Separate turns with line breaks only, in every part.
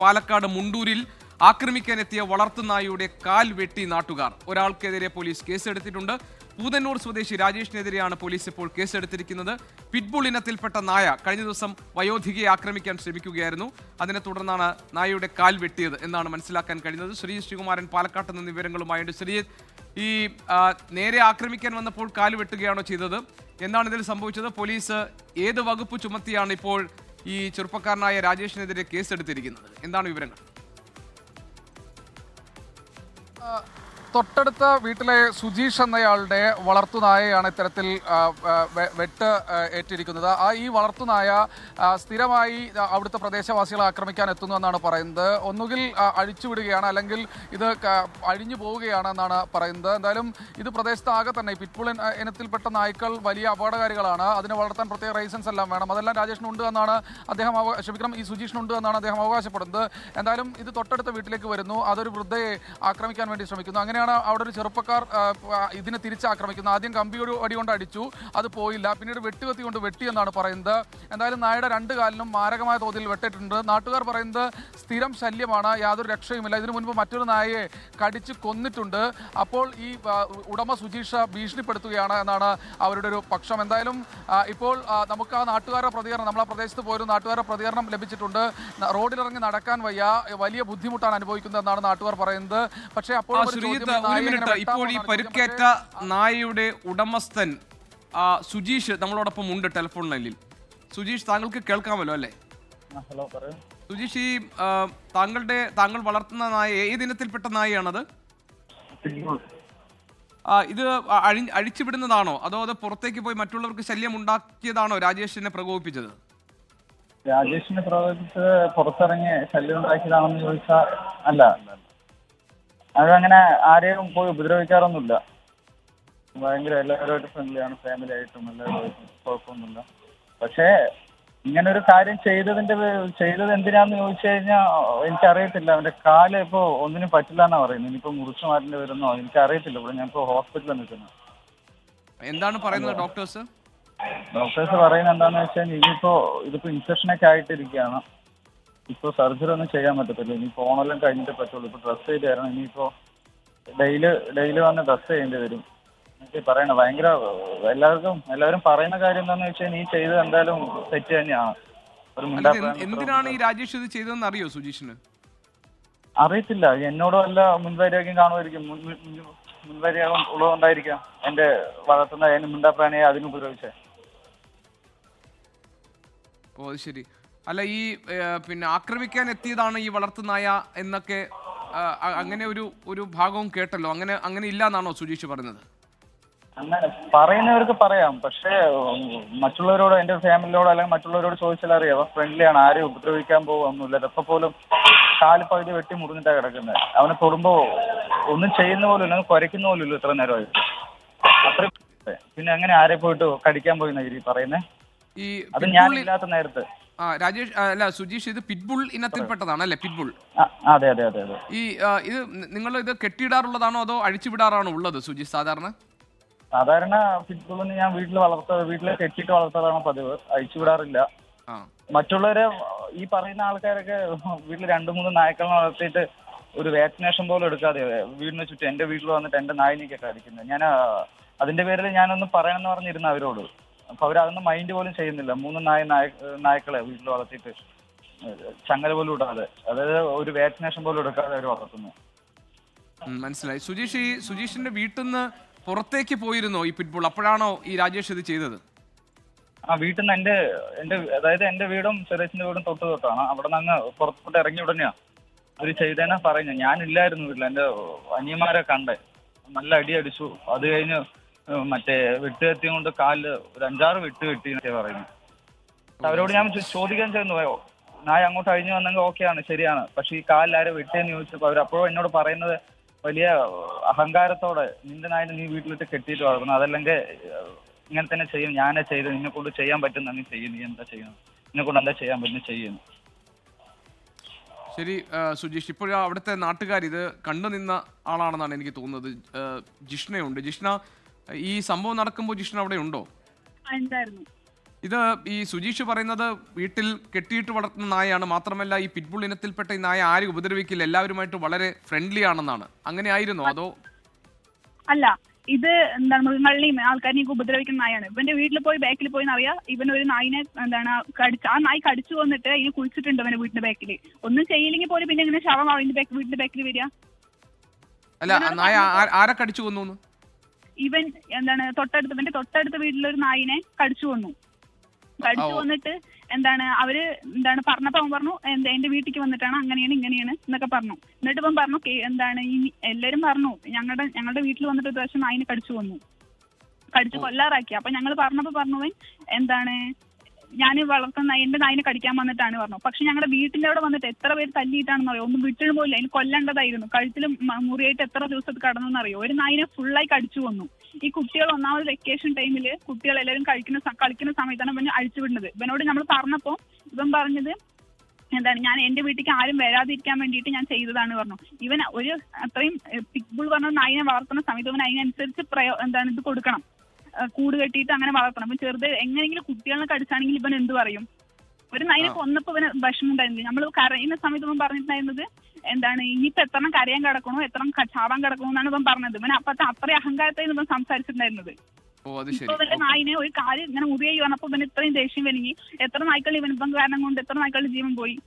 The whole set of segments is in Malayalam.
പാലക്കാട് മുണ്ടൂരിൽ ആക്രമിക്കാനെത്തിയ വളർത്തുനായയുടെ കാൽ വെട്ടി നാട്ടുകാർ. ഒരാൾക്കെതിരെ പോലീസ് കേസെടുത്തിട്ടുണ്ട്. പൂതന്നൂർ സ്വദേശി രാജേഷിനെതിരെയാണ് പോലീസ് ഇപ്പോൾ കേസെടുത്തിരിക്കുന്നത്. പിറ്റ്ബുൾ ഇനത്തിൽപ്പെട്ട നായ കഴിഞ്ഞ ദിവസം വയോധികയെ ആക്രമിക്കാൻ ശ്രമിക്കുകയായിരുന്നു. അതിനെ തുടർന്നാണ് നായയുടെ കാൽ വെട്ടിയത് എന്നാണ് മനസ്സിലാക്കാൻ കഴിയുന്നത്. ശ്രീകുമാരൻ പാലക്കാട്ട് നിന്ന് വിവരങ്ങളുമായുണ്ട്. ഈ നേരെ ആക്രമിക്കാൻ വന്നപ്പോൾ കാൽ വെട്ടുകയാണോ ചെയ്തത്? എന്താണ് ഇതിൽ സംഭവിച്ചത്? പോലീസ് ഏത് വകുപ്പ് ചുമത്തിയാണ് ഇപ്പോൾ ഈ ചെറുപ്പക്കാരനായ രാജേഷിനെതിരെ കേസെടുത്തിരിക്കുന്നത്? എന്താണ് വിവരങ്ങൾ?
തൊട്ടടുത്ത വീട്ടിലെ സുജീഷ് എന്നയാളുടെ വളർത്തുനായയാണ് ഇത്തരത്തിൽ വെട്ട് ഏറ്റിരിക്കുന്നത്. ഈ വളർത്തുനായ സ്ഥിരമായി അവിടുത്തെ പ്രദേശവാസികളെ ആക്രമിക്കാൻ എത്തുന്നു എന്നാണ് പറയുന്നത്. ഒന്നുകിൽ അഴിച്ചുവിടുകയാണ്, അല്ലെങ്കിൽ ഇത് അഴിഞ്ഞു പോവുകയാണ് എന്നാണ് പറയുന്നത്. എന്തായാലും ഇത് പ്രദേശത്താകെ തന്നെ പിറ്റ്ബുൾ ഇനത്തിൽപ്പെട്ട നായ്ക്കൾ വലിയ അപകടകാരികളാണ്. അതിനെ വളർത്താൻ പ്രത്യേക ലൈസൻസ് എല്ലാം വേണം. അതെല്ലാം രാജേഷിനുണ്ട് എന്നാണ് അദ്ദേഹം ഈ സുജീഷിനുണ്ട് എന്നാണ് അദ്ദേഹം അവകാശപ്പെടുന്നത്. എന്തായാലും ഇത് തൊട്ടടുത്ത വീട്ടിലേക്ക് വരുന്നു. അതൊരു വൃദ്ധയെ ആക്രമിക്കാൻ വേണ്ടി ശ്രമിക്കുന്നു. അങ്ങനെ അവിടെ ഒരു ചെറുപ്പക്കാർ ഇതിനെ തിരിച്ചാക്രമിക്കുന്നത്. ആദ്യം കമ്പിയോട് അടി കൊണ്ട് അടിച്ചു, അത് പോയില്ല. പിന്നീട് വെട്ടുകത്തി കൊണ്ട് വെട്ടി എന്നാണ് പറയുന്നത്. എന്തായാലും നായയുടെ രണ്ട് കാലിനും മാരകമായ തോതിൽ വെട്ടിയിട്ടുണ്ട്. നാട്ടുകാർ പറയുന്നത് സ്ഥിരം ശല്യമാണ്, യാതൊരു രക്ഷയുമില്ല. ഇതിനു മുൻപ് മറ്റൊരു നായയെ കടിച്ച് കൊന്നിട്ടുണ്ട്. അപ്പോൾ ഈ ഉടമ സുജീഷ ഭീഷണിപ്പെടുത്തുകയാണ് എന്നാണ് അവരുടെ ഒരു പക്ഷം. എന്തായാലും ഇപ്പോൾ നമുക്ക് ആ നാട്ടുകാരുടെ പ്രതികരണം, നമ്മളാ പ്രദേശത്ത് പോയൊരു നാട്ടുകാരുടെ പ്രതികരണം ലഭിച്ചിട്ടുണ്ട്. റോഡിലിറങ്ങി നടക്കാൻ വലിയ ബുദ്ധിമുട്ടാണ് അനുഭവിക്കുന്നത് എന്നാണ് നാട്ടുകാർ പറയുന്നത്. പക്ഷേ അപ്പോൾ
ഇപ്പോൾ ഈ പരിക്കേറ്റ നായയുടെ ഉടമസ്ഥൻ സുജീഷ് നമ്മളോടൊപ്പം ഉണ്ട് ടെലിഫോൺ ലൈനിൽ. സുജീഷ്, താങ്കൾക്ക് കേൾക്കാമല്ലോ അല്ലേ? സുജീഷ്, ഈ താങ്കൾ വളർത്തുന്ന നായ ഏതിനത്തിൽപ്പെട്ട നായയാണത്? ഇത് അഴിച്ചുവിടുന്നതാണോ, അതോ അത് പുറത്തേക്ക് പോയി മറ്റുള്ളവർക്ക് ശല്യം ഉണ്ടാക്കിയതാണോ രാജേഷിനെ പ്രകോപിപ്പിച്ചത്?
രാജേഷിനെ പ്രകോപിപ്പിച്ചത് പുറത്തിറങ്ങി ശല്യം ഉണ്ടാക്കിയതാണെന്ന് ചോദിച്ചാൽ അല്ല. അതങ്ങനെ ആരെയും പോയി ഉപദ്രവിക്കാറൊന്നുമില്ല. ഭയങ്കര എല്ലാവരുമായിട്ട് ഫ്രണ്ട്ലിയാണ്, ഫാമിലി ആയിട്ടും എല്ലാവരുമായിട്ടും കുഴപ്പമൊന്നുമില്ല. പക്ഷേ ഇങ്ങനെ ഒരു കാര്യം ചെയ്തത് എന്തിനാന്ന് ചോദിച്ചു കഴിഞ്ഞാൽ എനിക്കറിയത്തില്ല. അവന്റെ കാല് ഇപ്പോൾ ഒന്നിനും പറ്റില്ല എന്നാ പറയുന്നത്. ഇനിയിപ്പോൾ മുറിച്ചു മാറ്റേണ്ടി വരുന്നോ എനിക്കറിയത്തില്ല. ഇവിടെ ഞാനിപ്പോൾ ഹോസ്പിറ്റലിൽ നിൽക്കുന്നത്.
എന്താണ് പറയുന്നത് ഡോക്ടേഴ്സ്?
ഡോക്ടേഴ്സ് പറയുന്നത് എന്താണെന്ന് വെച്ചാൽ ഇതിപ്പോ ഇൻഫെക്ഷനൊക്കെ ആയിട്ടിരിക്കുകയാണ്. ഇപ്പോൾ സർജറി ഒന്നും ചെയ്യാൻ പറ്റത്തില്ല. ഇനി ഫോണെല്ലാം കഴിഞ്ഞിട്ട് പറ്റുള്ളൂ. ഇപ്പോൾ ഡ്രസ് ചെയ്ത് തരണം. ഇനിയിപ്പോൾ ഡെയിലി വന്ന് ഡ്രസ് ചെയ്യേണ്ടി വരും. എനിക്ക് പറയണ ഭയങ്കര എല്ലാവരും പറയുന്ന കാര്യം എന്താണെന്ന് വെച്ചാൽ നീ ചെയ്തത് എന്തായാലും തെറ്റ് തന്നെയാണ്.
എന്തിനാണ് ഈ രാജേഷ് ഇത് ചെയ്തതെന്ന് അറിയോ സുജീഷിന്?
അറിയത്തില്ല. എന്നോട് വല്ല മുൻവൈരാഗ്യം കാണുമായിരിക്കും. മുൻവൈരാഗ്യം ഉള്ളതുകൊണ്ടായിരിക്കാം എന്റെ വളർത്തുന്ന മിണ്ടാപ്രാണിയെ അതിന് ഉപദ്രവിച്ചേ.
ഓ ശരി. അല്ല, ഈ ആക്രമിക്കാൻ എത്തിയതാണ് ഈ വളർത്തുനായ എന്നൊക്കെ അങ്ങനെ ഒരു ഭാഗവും കേട്ടല്ലോ. അങ്ങനെ ഇല്ല എന്നാണോ സുജീഷ് പറഞ്ഞത്?
അങ്ങനെ പറയുന്നവർക്ക് പറയാം. പക്ഷേ മറ്റുള്ളവരോട്, എന്റെ ഫാമിലിയോട് അല്ലെങ്കിൽ മറ്റുള്ളവരോട് ചോദിച്ചാൽ അറിയാം. ഫ്രണ്ട്ലിയാണ്, ആരെയും ഉപദ്രവിക്കാൻ പോകുന്നില്ല. എപ്പോൾ പോലും കാല് പകുതി വെട്ടി മുറിഞ്ഞിട്ടാണ് കിടക്കുന്നത്. അവനെ തൊടുമ്പോ ഒന്നും ചെയ്യുന്ന പോലും ഇല്ല, കുരയ്ക്കുന്ന പോലും ഇല്ല ഇത്ര നേരമായിട്ട്. അത്രയും. പിന്നെ അങ്ങനെ ആരെ പോയിട്ട് കടിക്കാൻ പോയി പറയുന്നേ? അത് ഞാനില്ലാത്ത നേരത്ത്.
രാജേഷ് അല്ല സുജീഷ്, ഇത് പിറ്റ്ബുൾ ഇനത്തിൽപ്പെട്ടതാണ് അല്ലേ? പിറ്റ്ബുൾ.
അതെ.
ഇത് നിങ്ങൾ ഇത് കെട്ടിയിടാറുള്ളതാണോ അതോ അഴിച്ചുവിടാറാണോ ഉള്ളത് സുജീഷ്?
സാധാരണ പിറ്റ്ബുളിന് ഞാൻ വീട്ടിൽ കെട്ടിയിട്ട് വളർത്താറാണ് പതിവ്. അഴിച്ചുവിടാറില്ല. മറ്റുള്ളവരെ ഈ പറയുന്ന ആൾക്കാരൊക്കെ വീട്ടിൽ 2-3 നായ്ക്കളെ വളർത്തിയിട്ട് ഒരു വാക്സിനേഷൻ പോലും എടുക്കാതെ വീടിന് ചുറ്റും എന്റെ വീട്ടിൽ വന്നിട്ട് എന്റെ നായിനിക്കൊക്കെ അടിക്കുന്നത്. ഞാൻ അതിന്റെ പേരിൽ ഞാനൊന്ന് പറയണമെന്ന് പറഞ്ഞിരുന്നു അവരോട്. അപ്പൊ അവരതൊന്നും മൈൻഡ് പോലും ചെയ്യുന്നില്ല. 3 നായ്ക്കളെ വീട്ടിൽ വളർത്തിയിട്ട് ചങ്ങല പോലും ഇടാതെ, അതായത് ഒരു വാക്സിനേഷൻ പോലും എടുക്കാതെ അവർ വളർത്തുന്നു.
മനസ്സിലായി. സുജീഷിന്റെ വീട്ടിൽ നിന്ന് പുറത്തേക്ക് പോയിരുന്നോ ഈ പിറ്റ്ബുൾ? അപ്പോഴാണോ ഈ രാജേഷ് ഇത് ചെയ്തത്?
വീട്ടിൽ നിന്ന് അതായത് എന്റെ വീടും സുരേഷിന്റെ വീടും തൊട്ടാണ്. അവിടെ നിന്ന് പുറത്തോട്ട് ഇറങ്ങി ഉടനെയാ അവര് ചെയ്തേന്നാ പറയുന്നത്. ഞാനില്ലായിരുന്നു വീട്ടിൽ. എന്റെ അനിയന്മാരെ കണ്ടേ നല്ല അടി അടിച്ചു. അത് കഴിഞ്ഞ് മറ്റേ വെട്ടുകത്തിയും കൊണ്ട് കാലില് ഒരു 5-6 വെട്ട് വെട്ടി എന്നൊക്കെ പറയുന്നു. അവരോട് ഞാൻ ചോദിക്കാൻ ചെന്നു, നായ അങ്ങോട്ട് അഴിഞ്ഞു വന്നെങ്കിൽ ഓക്കെയാണ്, ശരിയാണ്. പക്ഷെ ഈ കാലിൽ ആരെ വെട്ടിയെന്ന് ചോദിച്ചപ്പോൾ അവരപ്പോഴും എന്നോട് പറയുന്നത് വലിയ അഹങ്കാരത്തോടെ, നിന്റെ നായനെ നീ വീട്ടിലിട്ട് കെട്ടിയിട്ട് വളർന്നു, അതല്ലെങ്കിൽ ഇങ്ങനെ തന്നെ ചെയ്യും, ഞാനേ ചെയ്ത്, നിന്നെ കൊണ്ട് ചെയ്യാൻ പറ്റുന്ന നീ ചെയ്യും, നീ എന്താ ചെയ്യണം, നിന്നെ കൊണ്ട് എന്താ ചെയ്യാൻ പറ്റുന്ന ചെയ്യുന്നു.
ശരി സുജീഷ്, ഇപ്പോഴും അവിടുത്തെ നാട്ടുകാർ ഇത് കണ്ടു നിന്ന ആളാണെന്നാണ് എനിക്ക് തോന്നുന്നത്. ജിഷ്ണയുണ്ട്. ജിഷ്ണ, ഈ സംഭവം നടക്കുമ്പോൾ ജിഷ്ണ അവിടെ ഉണ്ടോ? ഇത് ഈ സുജീഷ് പറയുന്നത് വീട്ടിൽ കെട്ടിയിട്ട് വളർത്തുന്ന നായയാണ്, മാത്രമല്ല ഈ പിറ്റ്ബുൾ ഇനത്തിൽപ്പെട്ട ഈ നായ ആരും ഉപദ്രവിക്കില്ല, എല്ലാവരുമായിട്ട് വളരെ ഫ്രണ്ട്ലി ആണെന്നാണ്. അങ്ങനെ ആയിരുന്നോ അതോ?
അല്ല, ഇത് എന്താണ് മൃഗങ്ങളെയും ആൾക്കാരെയും ഉപദ്രവിക്കുന്ന നായാണ്. ഇവന്റെ വീട്ടിൽ പോയി ബാക്കിൽ പോയി അറിയാം, ഇവൻ ഒരു നായിനെ എന്താണ് ആ നായി കടിച്ചു വന്നിട്ട് ഇതിന് കുളിച്ചിട്ടുണ്ട് അവന്റെ വീടിന്റെ ബാക്കിൽ. ഒന്നും ചെയ്യില്ലെങ്കിൽ പോലും പിന്നെ ഇങ്ങനെ ശവം വീടിന്റെ ബാക്കിൽ വരിക.
അല്ല, നായ ആരെ കടിച്ചു കൊന്നു?
ഇവൻ എന്താണ് ഇവന്റെ തൊട്ടടുത്ത വീട്ടിലൊരു നായിനെ കടിച്ചു വന്നു. കടിച്ചു വന്നിട്ട് എന്താണ് അവര് എന്താണ് പറഞ്ഞപ്പോ അവൻ പറഞ്ഞു എന്റെ വീട്ടിലേക്ക് വന്നിട്ടാണ് അങ്ങനെയാണ് ഇങ്ങനെയാണ് എന്നൊക്കെ പറഞ്ഞു. എന്നിട്ട് ഇവൻ പറഞ്ഞു എന്താണ് ഈ എല്ലാരും പറഞ്ഞു ഞങ്ങളുടെ വീട്ടിൽ വന്നിട്ട് ഒരു പ്രാവശ്യം നായിനെ കടിച്ചു കൊല്ലാറാക്കി. അപ്പൊ ഞങ്ങൾ പറഞ്ഞപ്പോ പറഞ്ഞു എന്താണ് ഞാൻ വളർത്തുന്ന എന്റെ നായിനെ കടിക്കാൻ വന്നിട്ടാണ് പറഞ്ഞു. പക്ഷെ ഞങ്ങളുടെ വീട്ടിന്റെ അവിടെ വന്നിട്ട് എത്ര പേര് തല്ലിയിട്ടാണെന്ന് അറിയോ, ഒന്നും വിട്ടിട്ട് പോയില്ല, അതിന് കൊല്ലേണ്ടതായിരുന്നു. കഴുത്തിൽ മുറിയായിട്ട് എത്ര ദിവസത്തിൽ കടന്നെന്ന് അറിയോ. ഒരു നായിനെ ഫുള്ളായി കടിച്ചു വന്നു. ഈ കുട്ടികൾ ഒന്നാമത് വെക്കേഷൻ ടൈമില് കുട്ടികൾ എല്ലാവരും കളിക്കുന്ന സമയത്താണ് ഇവൻ അഴിച്ചുവിടുന്നത്. ഇവനോട് നമ്മൾ പറഞ്ഞപ്പോ ഇവൻ പറഞ്ഞത് എന്താണ് ഞാൻ എന്റെ വീട്ടിലേക്ക് ആരും വരാതിരിക്കാൻ വേണ്ടിയിട്ട് ഞാൻ ചെയ്തതാണ് പറഞ്ഞു. ഇവൻ ഒരു അത്രയും പിറ്റ്ബുൾ പറഞ്ഞ നായിനെ വളർത്തുന്ന സമയത്ത് ഇവൻ അതിനനുസരിച്ച് എന്താണ് ഇത് കൊടുക്കണം, കൂട് കെട്ടിയിട്ട് അങ്ങനെ വളർത്തണം. അപ്പൊ ചെറുത് എങ്ങനെയെങ്കിലും കുട്ടികളെ കടിച്ചാണെങ്കിൽ ഇവൻ എന്ത് പറയും? ഒരു നായിനെ കൊന്നപ്പോ ഇവന് വിഷമം ഉണ്ടായിരുന്നില്ല. നമ്മൾ കരയുന്ന സമയത്ത് ഇവൻ പറഞ്ഞിട്ടുണ്ടായിരുന്നത് എന്താണ് ഇനിയിപ്പോ എത്ര കരയാൻ കിടക്കണോ എത്ര ചാവാൻ കിടക്കണോ എന്നാണ് ഇവൻ പറഞ്ഞത്. ഇവൻ അപ്പത്തെ അത്രയും അഹങ്കാരത്തായിരുന്നു ഇവൻ സംസാരിച്ചിട്ടുണ്ടായിരുന്നത്. ഇപ്പൊ ഇവന്റെ നായിനെ ഒരു കാര്യം ഇങ്ങനെ മുറിയായി വന്നപ്പോ ഇവന് ഇത്രയും ദേഷ്യം വരികയും എത്ര നായ്ക്കൾ ഇവനിപ്പം കാരണം കൊണ്ട് എത്ര നായ്ക്കളുടെ ജീവൻ പോയി.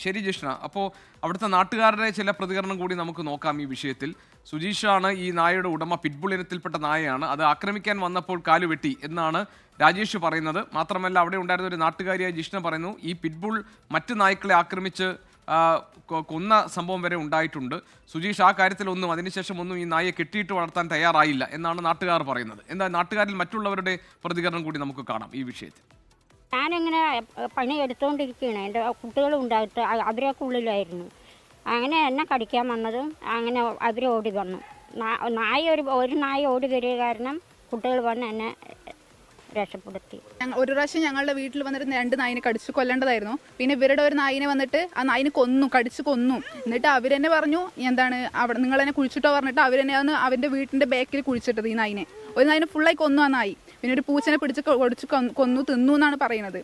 ശരി ജിഷ്ണ, അപ്പോൾ അവിടുത്തെ നാട്ടുകാരുടെ ചില പ്രതികരണം കൂടി നമുക്ക് നോക്കാം ഈ വിഷയത്തിൽ. സുജീഷാണ് ഈ നായയുടെ ഉടമ, പിറ്റ്ബുൾ ഇനത്തിൽപ്പെട്ട നായയാണ്, അത് ആക്രമിക്കാൻ വന്നപ്പോൾ കാലുവെട്ടി എന്നാണ് രാജേഷ് പറയുന്നത്. മാത്രമല്ല അവിടെ ഉണ്ടായിരുന്ന ഒരു നാട്ടുകാരിയായ ജിഷ്ണ പറയുന്നു ഈ പിറ്റ്ബുൾ മറ്റ് നായ്ക്കളെ ആക്രമിച്ച് കൊന്ന സംഭവം വരെ ഉണ്ടായിട്ടുണ്ട്. സുജീഷ് ആ കാര്യത്തിലൊന്നും അതിനുശേഷം ഒന്നും ഈ നായയെ കെട്ടിയിട്ട് വളർത്താൻ തയ്യാറായില്ല എന്നാണ് നാട്ടുകാർ പറയുന്നത്. എന്താ നാട്ടുകാരിൽ മറ്റുള്ളവരുടെ പ്രതികരണം കൂടി നമുക്ക് കാണാം ഈ വിഷയത്തിൽ.
ഞാനിങ്ങനെ പണി എടുത്തുകൊണ്ടിരിക്കുകയാണ്, എൻ്റെ കുട്ടികളും ഉണ്ടായിട്ട് അവരൊക്കെ ഉള്ളിലായിരുന്നു. അങ്ങനെ എന്നെ കടിക്കാൻ വന്നതും അങ്ങനെ അവർ ഓടി വന്നു. ഒരു നായ ഓടി വരിക കാരണം കുട്ടികൾ വന്ന് എന്നെ രക്ഷപ്പെടുത്തി.
ഒരു പ്രാവശ്യം ഞങ്ങളുടെ വീട്ടിൽ വന്നിട്ട് 2 നായിനെ കടിച്ചു കൊല്ലേണ്ടതായിരുന്നു. പിന്നെ ഇവരുടെ ഒരു നായിനെ വന്നിട്ട് ആ നായിനെ കടിച്ചു കൊന്നു. എന്നിട്ട് അവരെന്നെ പറഞ്ഞു എന്താണ് അവിടെ നിങ്ങൾ എന്നെ കുഴിച്ചിട്ടോ പറഞ്ഞിട്ട് അവരെന്നെ അവൻ്റെ വീട്ടിൻ്റെ ബാക്കിൽ കുഴിച്ചിട്ടത്. ഈ നായിനെ ഒരു നായിനെ ഫുള്ളായി കൊന്നു ആ നായി. പിന്നെ ഒരു പൂച്ചനെ പിടിച്ച് കൊന്നു തിന്നു എന്നാണ് പറയുന്നത്.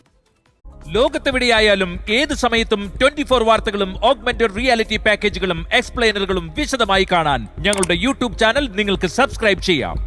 ലോകത്തെവിടെയായാലും ഏത് സമയത്തും 24 വാർത്തകളും ഓഗ്മെന്റഡ് റിയാലിറ്റി പാക്കേജുകളും എക്സ്പ്ലെയിനറുകളും വിശദമായി കാണാൻ ഞങ്ങളുടെ യൂട്യൂബ് ചാനൽ നിങ്ങൾക്ക് സബ്സ്ക്രൈബ് ചെയ്യാം.